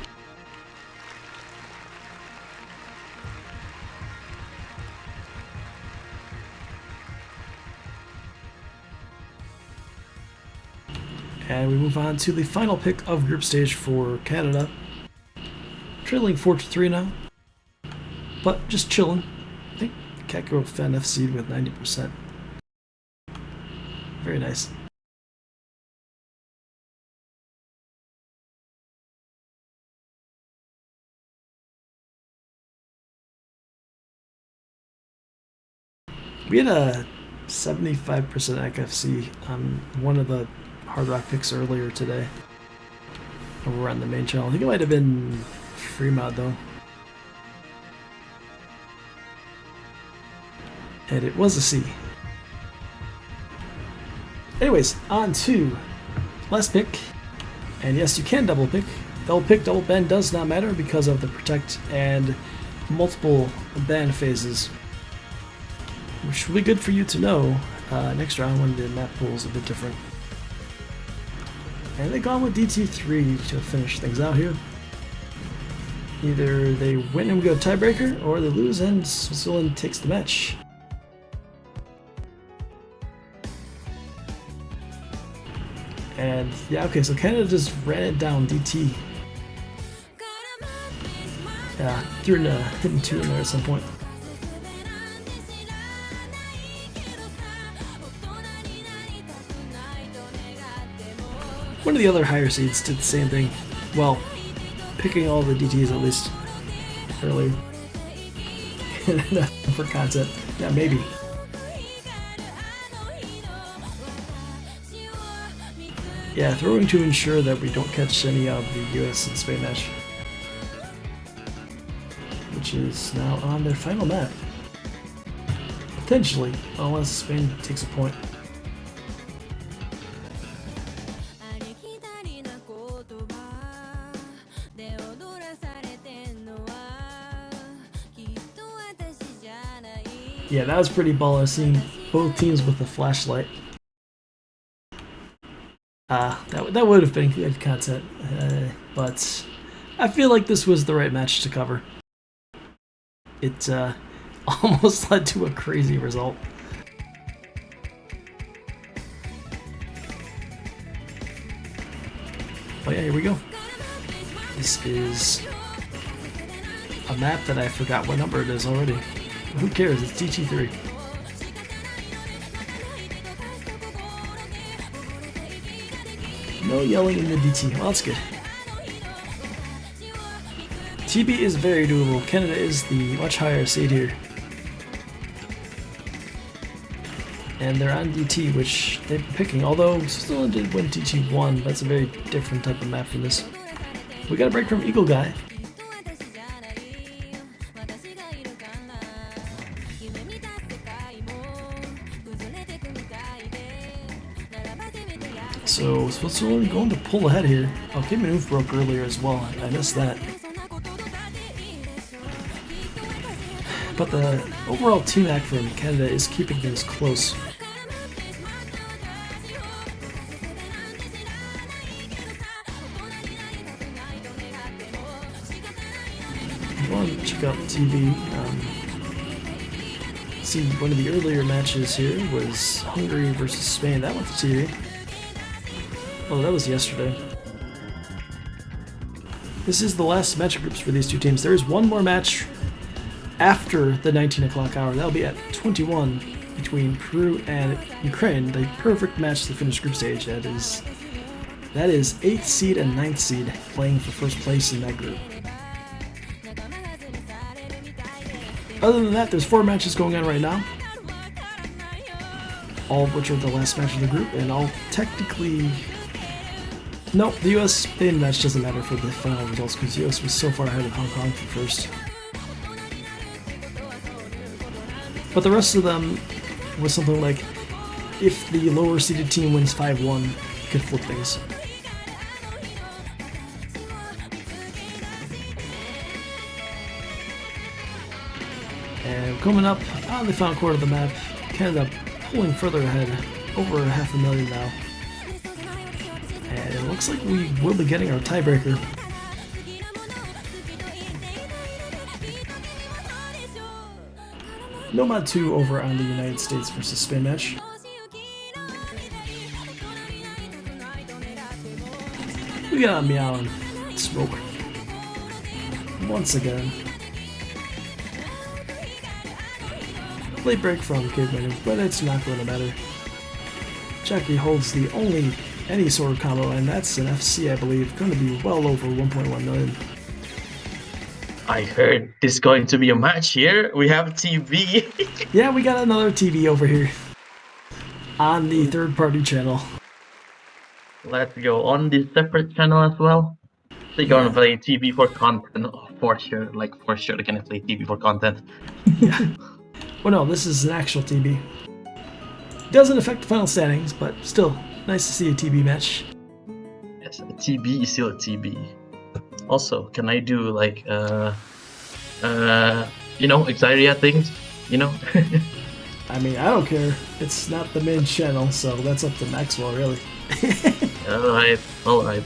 And we move on to the final pick of group stage for Canada. Trailing 4-3 now, but just chilling. I think Kakko Fen FC with 90%. Very nice. We had a 75% ACFC on one of the Hard Rock picks earlier today. Over on the main channel. I think it might have been Fremod though. And it was a C. Anyways, on to last pick. And yes, you can double pick. Double pick, double ban does not matter because of the protect and multiple ban phases. Which will be good for you to know next round when the map pool is a bit different. And they've gone with DT3 to finish things out here. Either they win and we go tiebreaker, or they lose and Switzerland takes the match. And yeah, okay, so Canada just ran it down DT. Yeah, threw in a hidden 2 in there at some point. One of the other higher seeds did the same thing. Well, picking all the DTs at least early. For content. Yeah, maybe. Yeah, throwing to ensure that we don't catch any of the US and Spain match. Which is now on their final map. Potentially, unless Spain takes a point. Yeah, that was pretty baller seeing both teams with a flashlight. That would have been good content, but I feel like this was the right match to cover. It almost led to a crazy result. Oh yeah, here we go. This is a map that I forgot what number it is already. Who cares? It's DT3. No yelling in the DT. Well, that's good. TB is very doable. Canada is the much higher seed here. And they're on DT, which they've been picking. Although Switzerland did win DT1, that's a very different type of map from this. We got a break from Eagle Guy. So Switzerland going to pull ahead here. Oh, Kim Move broke earlier as well. I missed that. But the overall team act from Canada is keeping things close. you want to check out the TV, see one of the earlier matches here was Hungary versus Spain. That went to TV. Oh, that was yesterday. This is the last match of groups for these two teams. There is one more match after the 19 o'clock hour. That'll be at 21 between Peru and Ukraine. The perfect match to finish group stage. That is 8th seed and 9th seed playing for first place in that group. Other than that, there's 4 matches going on right now, all of which are the last match of the group, and all technically... No, the US-Spain match doesn't matter for the final results because the US was so far ahead of Hong Kong for first. But the rest of them was something like, if the lower seeded team wins 5-1, you could flip things. And coming up on the final quarter of the map, Canada pulling further ahead, over 500,000 now. And it looks like we will be getting our tiebreaker. Nomad 2 over on the United States versus Spain match. We got Meow and Smoke once again. Late break from Caveman, but it's not going to matter. Jackie holds the only any sort of combo, and that's an FC, I believe, going to be well over 1.1 million.
I heard there's going to be a match here. We have TV.
Yeah, we got another TV over here on the third-party channel.
Let's go on this separate channel as well. They're gonna play TV for content, for sure. Like, for sure, they're gonna play TV for content.
Yeah. Well, no, this is an actual TB. Doesn't affect the final standings, but still, nice to see a TB match.
Yes, a TB is still a TB. Also, can I do like, Xayria things? You know?
I mean, I don't care. It's not the main channel, so that's up to Maxwell, really.
Alright,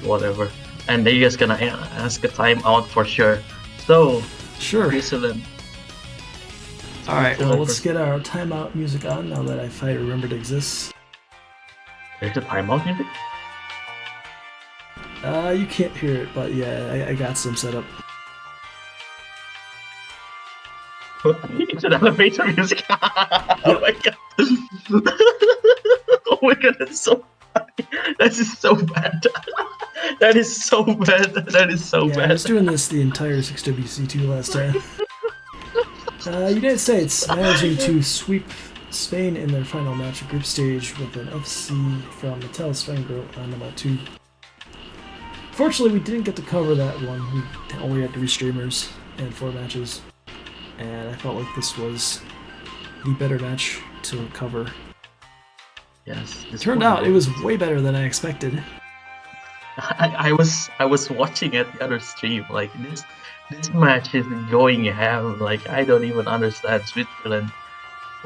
whatever. And they're just gonna ask a timeout for sure. So,
sure.
Switzerland.
Alright, well, let's get our timeout music on now that I finally remembered it exists.
There's a timeout music?
You can't hear it, but yeah, I got some set up.
It's an elevator music. Oh my god. Oh my god, that's so funny. That is so bad. That is so bad. That is so bad.
I was doing this the entire 6WC2 last time. United States managing to sweep Spain in their final match of group stage with an FC from Mattel Svengro on number 2. Fortunately, we didn't get to cover that one. We only had 3 streamers and 4 matches. And I felt like this was the better match to cover.
Yes.
It turned out it was way better than I expected.
I was watching at the other stream, like this match is going ham. Like, I don't even understand Switzerland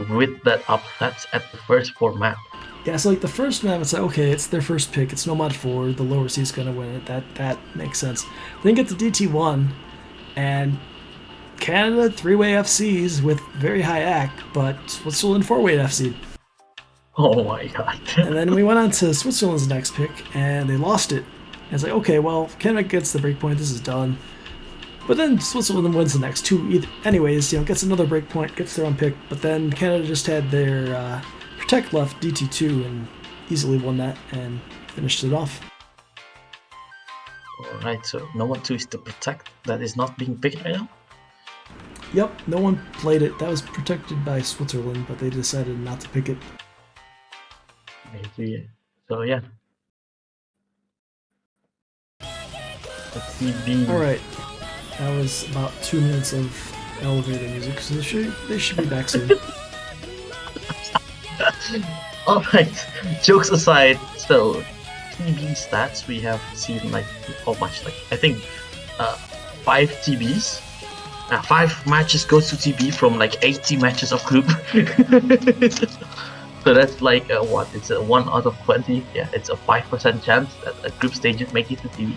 with that upsets at the first 4 map.
Yeah, so like the first map, it's like, okay, it's their first pick, it's Nomad 4, the lower seed's gonna win it, that makes sense. Then get to DT1, and Canada 3-way FCs with very high AC, but Switzerland 4-way FC.
Oh my god.
And then we went on to Switzerland's next pick, and they lost it. And it's like, okay, well, Canada gets the breakpoint, this is done. But then Switzerland wins the next 2 anyways, gets another breakpoint, gets their own pick, but then Canada just had their Protect left DT2 and easily won that and finished it off.
Alright, so Nomad 2 is the Protect that is not being picked right now?
Yep, no one played it. That was protected by Switzerland, but they decided not to pick it.
Maybe. So yeah.
Alright, that was about 2 minutes of elevator music, so they should be back soon.
Alright, jokes aside, so TB stats, we have seen like how much, like I think 5 TBs. 5 matches goes to TB from like 80 matches of group. So that's like what? It's a 1 out of 20. Yeah, it's a 5% chance that a group stages make it to TB.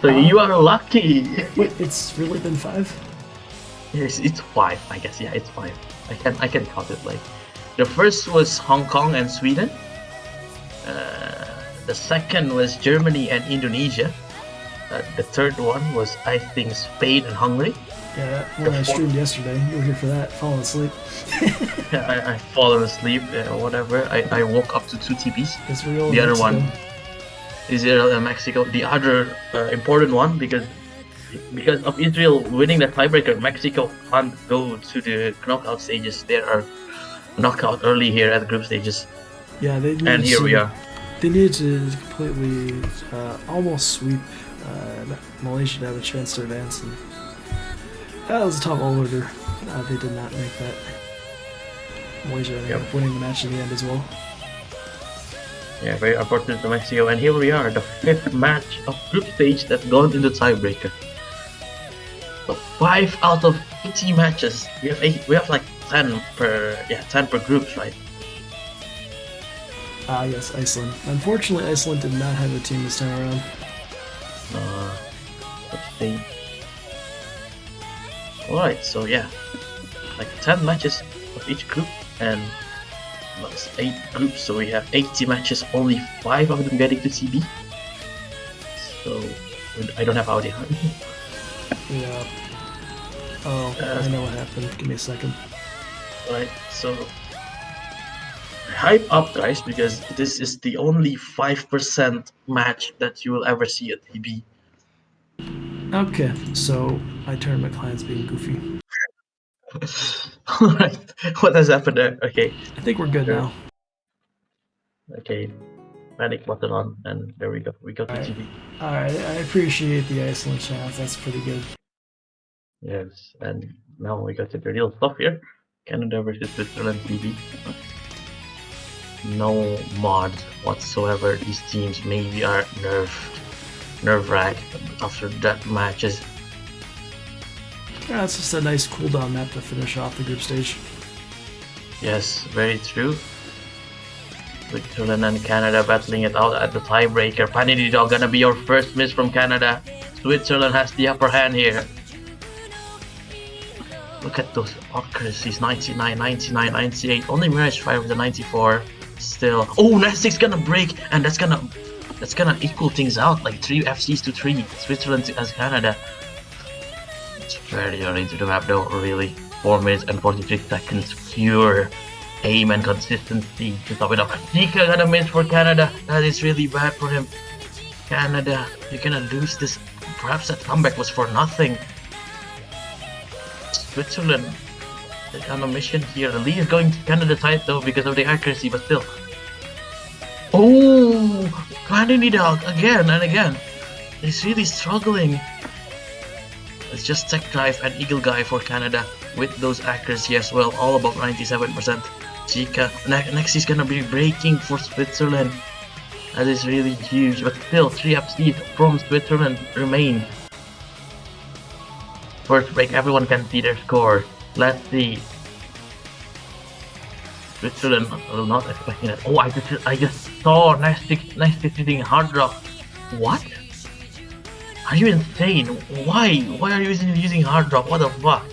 So you are lucky.
Wait, it's really been 5?
Yes, it's 5, I guess. Yeah, it's 5. I can count it. Like, the first was Hong Kong and Sweden. The second was Germany and Indonesia. The third one was, I think, Spain and Hungary.
Yeah, when I streamed yesterday, you were here for that, falling asleep.
I fallen asleep, whatever. I woke up to 2 TPs.
Israel
The
and
other
Mexico.
one, Israel and Mexico. The other important one, because of Israel winning the tiebreaker, Mexico can't go to the knockout stages. There are knockout early here at the group stages.
Yeah, they need
And here we are.
They needed to completely almost sweep Malaysia to have a chance to advance, and that was a tough all-order. They did not make that. Malaysia ended up winning the match in the end as well.
Yeah, very unfortunate to Mexico. And here we are, the 5th match of group stage that's gone into tiebreaker. So 5 out of 80 matches. We have like 10 per group, right?
Yes, Iceland. Unfortunately, Iceland did not have a team this time around.
Let's see. Alright, so yeah, like 10 matches of each group, and that's 8 groups, so we have 80 matches, only 5 of them getting to CB. So I don't have audio.
Yeah. Oh, I know what happened. Give me a second.
Alright, so hype up, guys, because this is the only 5% match that you will ever see at TB.
Okay, so my tournament client's being goofy.
Alright, what has happened there? Okay,
I think we're good now.
okay, panic button on, and there we go. We got the
Alright.
TB.
Alright, I appreciate the Iceland chance. That's pretty good.
Yes, and now we got to the real stuff here. Canada versus Switzerland TB. No mods whatsoever. These teams maybe are nerve-wracked after that matches.
Yeah, it's just a nice cooldown map to finish off the group stage.
Yes, very true. Switzerland and Canada battling it out at the tiebreaker. Panini gonna be your first miss from Canada. Switzerland has the upper hand here. Look at those accuracies, 99, 99, 98. Only Mirage 5 with the 94. Still. Oh, Nastic's gonna break, and that's gonna equal things out, like 3 FCs to 3. Switzerland as Canada. It's very early into the map though, really. 4 minutes and 43 seconds. Pure aim and consistency to top it up. Nika got a miss for Canada. That is really bad for him. Canada, you're gonna lose this. Perhaps that comeback was for nothing. Switzerland, they're on a mission here. The lead is going to Canada side though because of the accuracy, but still. Oh, Panini Dog again and again. He's really struggling. It's just Tech Drive and Eagle Guy for Canada with those accuracy as well, all about 97%. Chica, next he's gonna be breaking for Switzerland. That is really huge, but still 3 FCs from Switzerland remain. First break, everyone can see their score. Let's see. Switzerland will not expecting it. Oh, I just saw Nastic using Hard Rock. What? Are you insane? Why? Why are you using Hard Rock? What the fuck?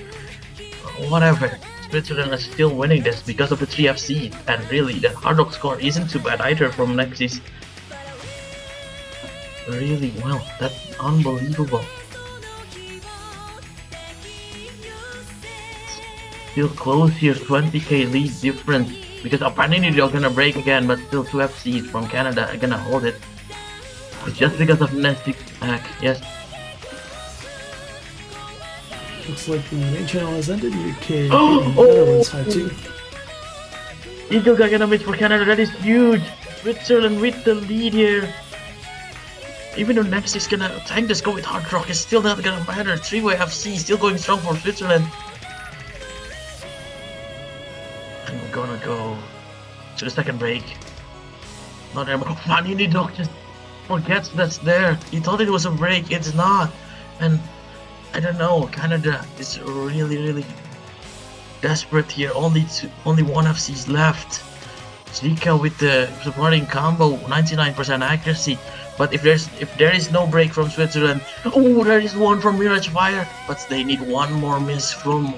Whatever. Switzerland is still winning this because of the 3 FC, and really the Hard Rock score isn't too bad either from Nexus. Really well. That's unbelievable. Still close here, 20k lead difference, because apparently they're gonna break again, but still 2 FCs from Canada are gonna hold it. It's just because of Nastic hack, yes.
Looks like the main channel has ended. UK Netherlands 5-2.
Eagle Guy gonna miss for Canada, that is huge! Switzerland with the lead here. Even though Next is gonna tank this, go with Hard Rock, it's still not gonna matter. 3-way FC still going strong for Switzerland. I'm gonna go to the second break. Not anymore. Panini Dog just forgets that's there. He thought it was a break, it's not. And I don't know, Canada is really desperate here. Only 1 FC's left. Zika with the supporting combo, 99% accuracy. But if there is no break from Switzerland, oh, there is one from Mirage Fire, but they need one more miss from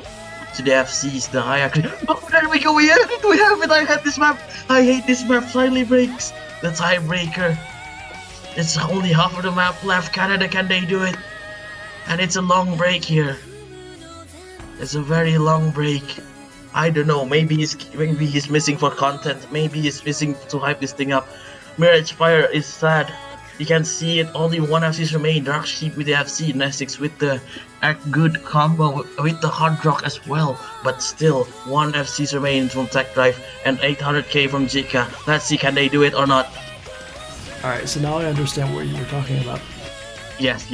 to the FCs, the Ajax. Oh, there we go, we have it, I had this map, I hate this map, finally breaks the tiebreaker. It's only half of the map left, Canada, can they do it? And it's a long break here. It's a very long break. I don't know, maybe he's missing for content, maybe he's missing to hype this thing up. Mirage Fire is sad. You can see it, only one FCs remain. Dark Sheep with the FC, Nestix with the Act Good combo with the Hard Rock as well. But still, one FCs remains from Tech Drive and 800k from Jika. Let's see, can they do it or not?
Alright, so now I understand what you were talking about.
Yes.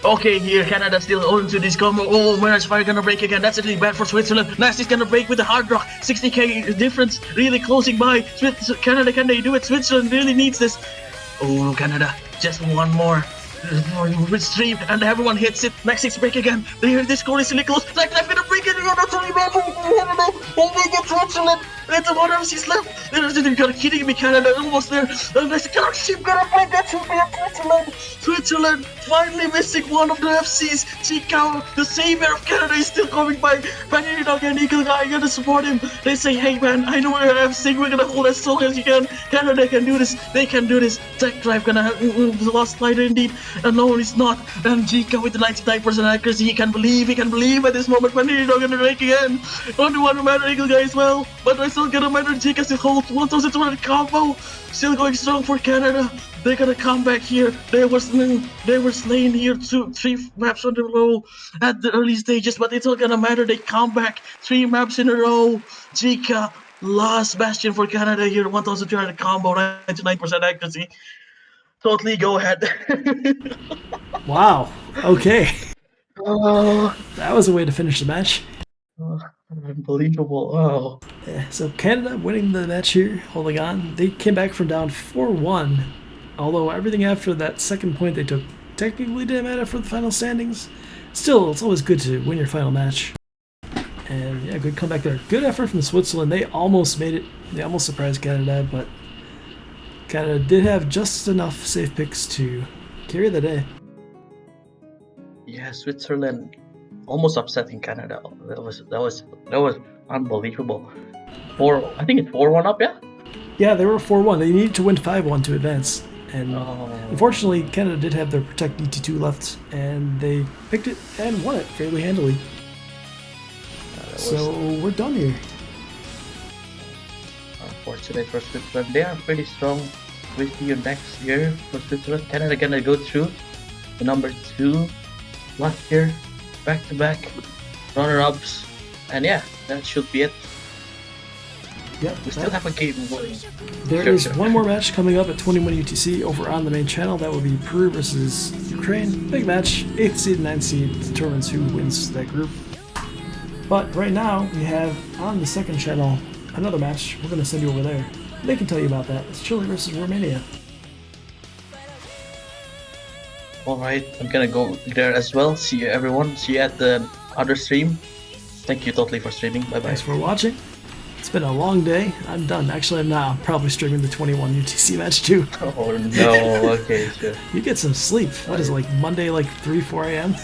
Okay, here Canada still on to this combo. Oh, Mirage Fire gonna break again. That's really bad for Switzerland. Nasty's gonna break with the Hard Rock. 60k difference, really closing by. Canada, can they do it? Switzerland really needs this. Oh, Canada, just one more. With stream and everyone hits it. Nasty's break again. This score is really close. Like I'm gonna break it. That's really bad. Oh my God, Switzerland. It's a one FC's left. You're kidding me, Canada. Almost there. And this Dark Sheep gonna break that. Switzerland. Switzerland finally missing one of the FCs. Chico, the savior of Canada, is still coming by. Vanity Dog and Eagle Guy gonna support him. They say, hey man, I know we're FC. We're gonna hold as long as you can. Canada can do this. They can do this. Tech Drive gonna have the last slider indeed. And no, he's not. And Jika with the 99% accuracy. He can believe at this moment. Vanity Dog gonna break again. Only one matter, Eagle Guy as well. But I still gonna matter. Jika still holds 1200 combo. Still going strong for Canada. They're gonna come back here. They were slain here 3 maps on the row at the early stages, but it's not gonna matter. They come back 3 maps in a row. Jika, last bastion for Canada here. 1200 combo, 99% accuracy. Totally go ahead.
Wow, okay.
Oh,
That was a way to finish the match.
unbelievable. Oh.
Yeah, so Canada winning the match here, holding on. They came back from down 4-1, although everything after that second point they took technically didn't matter for the final standings. Still, it's always good to win your final match. And yeah, good comeback there. Good effort from Switzerland. They almost made it. They almost surprised Canada, but Canada did have just enough safe picks to carry the day.
Yeah, Switzerland almost upsetting Canada. That was unbelievable. I think it's 4-1 up, yeah?
Yeah, they were 4-1. They needed to win 5-1 to advance. And unfortunately, Canada did have their Protect DT2 left, and they picked it and won it fairly handily. So we're done here.
Unfortunate for Switzerland. They are pretty strong. We'll see you next year for Switzerland. Canada gonna go through the number 2 last year, back-to-back runner-ups, and yeah, that should be it.
Yep,
We still have a game going.
There is one more match coming up at 21 UTC over on the main channel. That will be Peru versus Ukraine. Big match, 8th seed and 9th seed determines who wins that group. But right now, we have on the second channel another match. We're going to send you over there. They can tell you about that. It's Chile versus Romania.
Alright, I'm gonna go there as well. See you everyone. See you at the other stream. Thank you totally for streaming. Bye bye.
Thanks for watching. It's been a long day. I'm done. Actually, I'm now probably streaming the 21 UTC match too.
Oh no, okay, sure.
You get some sleep. What is it, like Monday, like 3, 4 a.m.?